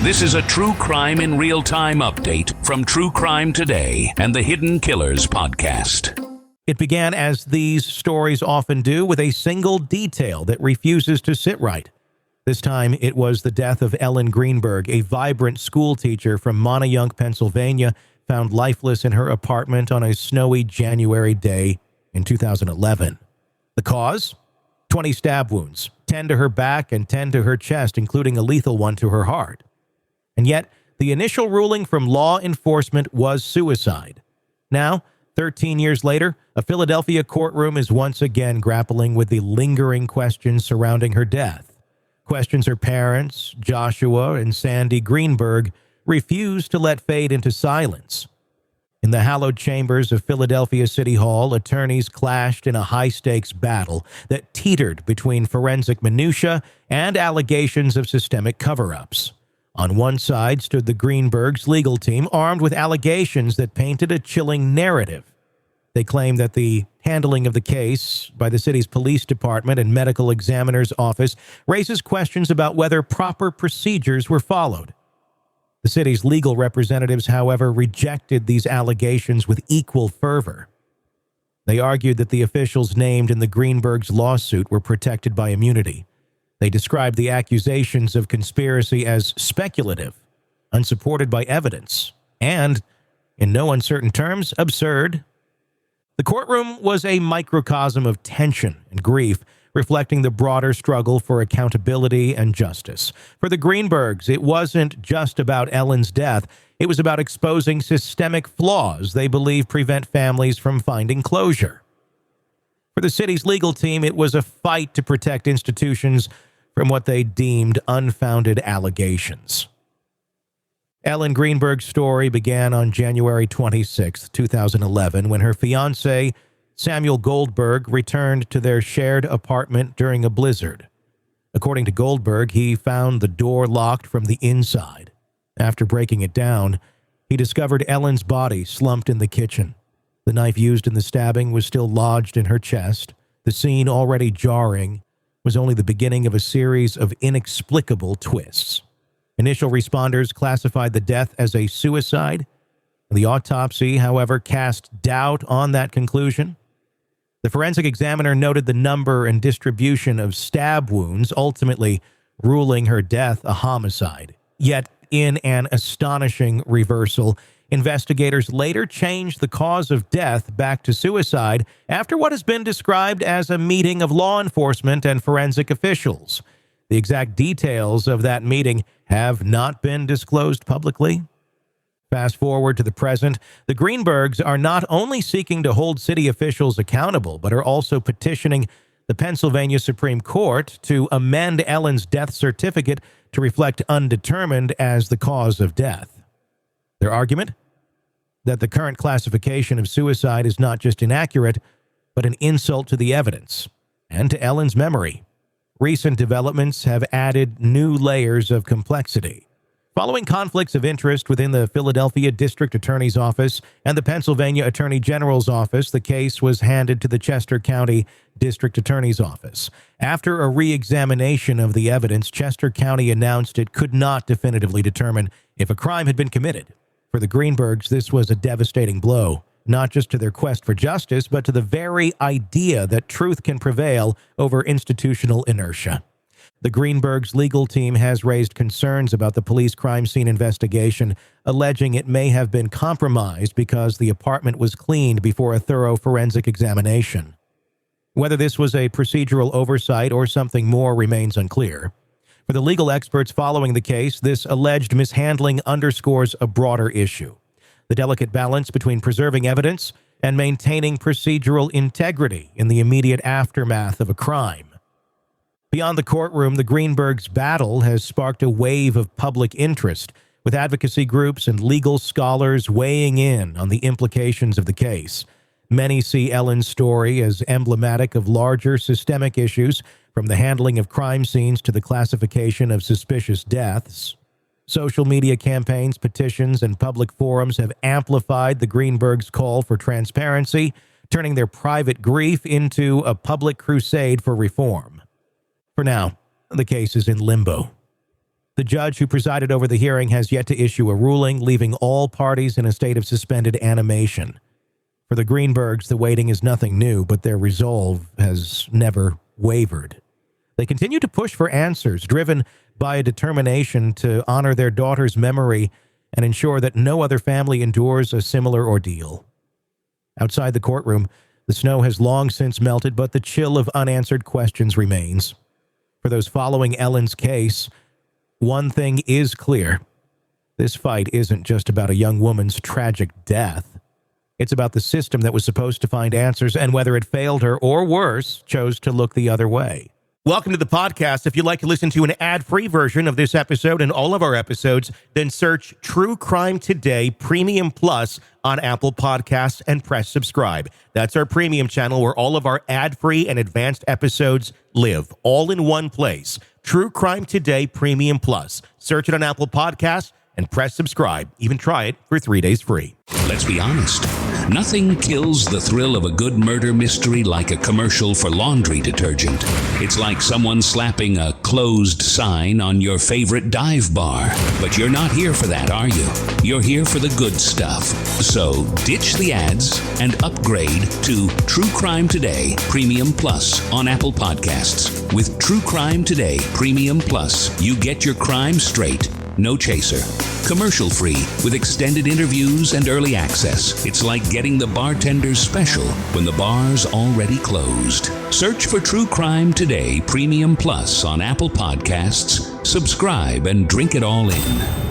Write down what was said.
This is a True Crime in Real Time update from True Crime Today and the Hidden Killers podcast. It began, as these stories often do, with a single detail that refuses to sit right. This time, it was the death of Ellen Greenberg, a vibrant school teacher from Manayunk, Pennsylvania, found lifeless in her apartment on a snowy January day in 2011. The cause? 20 stab wounds, 10 to her back and 10 to her chest, including a lethal one to her heart. And yet, the initial ruling from law enforcement was suicide. Now, 13 years later, a Philadelphia courtroom is once again grappling with the lingering questions surrounding her death. Questions her parents, Joshua and Sandee Greenberg, refuse to let fade into silence. In the hallowed chambers of Philadelphia City Hall, attorneys clashed in a high-stakes battle that teetered between forensic minutiae and allegations of systemic cover-ups. On one side stood the Greenbergs' legal team, armed with allegations that painted a chilling narrative. They claimed that the handling of the case by the city's police department and medical examiner's office raises questions about whether proper procedures were followed. The city's legal representatives, however, rejected these allegations with equal fervor. They argued that the officials named in the Greenbergs' lawsuit were protected by immunity. They described the accusations of conspiracy as speculative, unsupported by evidence, and, in no uncertain terms, absurd. The courtroom was a microcosm of tension and grief, reflecting the broader struggle for accountability and justice. For the Greenbergs, it wasn't just about Ellen's death. It was about exposing systemic flaws they believe prevent families from finding closure. For the city's legal team, it was a fight to protect institutions from what they deemed unfounded allegations. Ellen Greenberg's story began on January 26, 2011, when her fiancé, Samuel Goldberg, returned to their shared apartment during a blizzard. According to Goldberg, he found the door locked from the inside. After breaking it down, he discovered Ellen's body slumped in the kitchen. The knife used in the stabbing was still lodged in her chest. The scene, already jarring, was only the beginning of a series of inexplicable twists. Initial responders classified the death as a suicide. The autopsy, however, cast doubt on that conclusion. The forensic examiner noted the number and distribution of stab wounds, ultimately ruling her death a homicide. Yet, in an astonishing reversal, investigators later changed the cause of death back to suicide after what has been described as a meeting of law enforcement and forensic officials. The exact details of that meeting have not been disclosed publicly. Fast forward to the present, the Greenbergs are not only seeking to hold city officials accountable, but are also petitioning the Pennsylvania Supreme Court to amend Ellen's death certificate to reflect undetermined as the cause of death. Their argument? That the current classification of suicide is not just inaccurate, but an insult to the evidence and to Ellen's memory. Recent developments have added new layers of complexity. Following conflicts of interest within the Philadelphia District Attorney's Office and the Pennsylvania Attorney General's Office, the case was handed to the Chester County District Attorney's Office. After a re-examination of the evidence, Chester County announced it could not definitively determine if a crime had been committed. For the Greenbergs, this was a devastating blow, not just to their quest for justice, but to the very idea that truth can prevail over institutional inertia. The Greenbergs' legal team has raised concerns about the police crime scene investigation, alleging it may have been compromised because the apartment was cleaned before a thorough forensic examination. Whether this was a procedural oversight or something more remains unclear. For the legal experts following the case, this alleged mishandling underscores a broader issue: the delicate balance between preserving evidence and maintaining procedural integrity in the immediate aftermath of a crime. Beyond the courtroom, the Greenbergs' battle has sparked a wave of public interest, with advocacy groups and legal scholars weighing in on the implications of the case. Many see Ellen's story as emblematic of larger systemic issues, from the handling of crime scenes to the classification of suspicious deaths. Social media campaigns, petitions, and public forums have amplified the Greenbergs' call for transparency, turning their private grief into a public crusade for reform. For now, the case is in limbo. The judge who presided over the hearing has yet to issue a ruling, leaving all parties in a state of suspended animation. For the Greenbergs, the waiting is nothing new, but their resolve has never wavered. They continue to push for answers, driven by a determination to honor their daughter's memory and ensure that no other family endures a similar ordeal. Outside the courtroom, the snow has long since melted, but the chill of unanswered questions remains. For those following Ellen's case, one thing is clear. This fight isn't just about a young woman's tragic death. It's about the system that was supposed to find answers and whether it failed her or worse, chose to look the other way. Welcome to the podcast. If you'd like to listen to an ad-free version of this episode and all of our episodes, then search True Crime Today Premium Plus on Apple Podcasts and press subscribe. That's our premium channel where all of our ad-free and advanced episodes live, all in one place. True Crime Today Premium Plus. Search it on Apple Podcasts and press subscribe. Even try it for 3 days free. Let's be honest. Nothing kills the thrill of a good murder mystery like a commercial for laundry detergent. It's like someone slapping a closed sign on your favorite dive bar. But you're not here for that, are you? You're here for the good stuff. So ditch the ads and upgrade to True Crime Today Premium Plus on Apple Podcasts. With True Crime Today Premium Plus, you get your crime straight. No chaser. Commercial-free with extended interviews and early access. It's like getting the bartender's special when the bar's already closed. Search for True Crime Today Premium Plus on Apple Podcasts. Subscribe and drink it all in.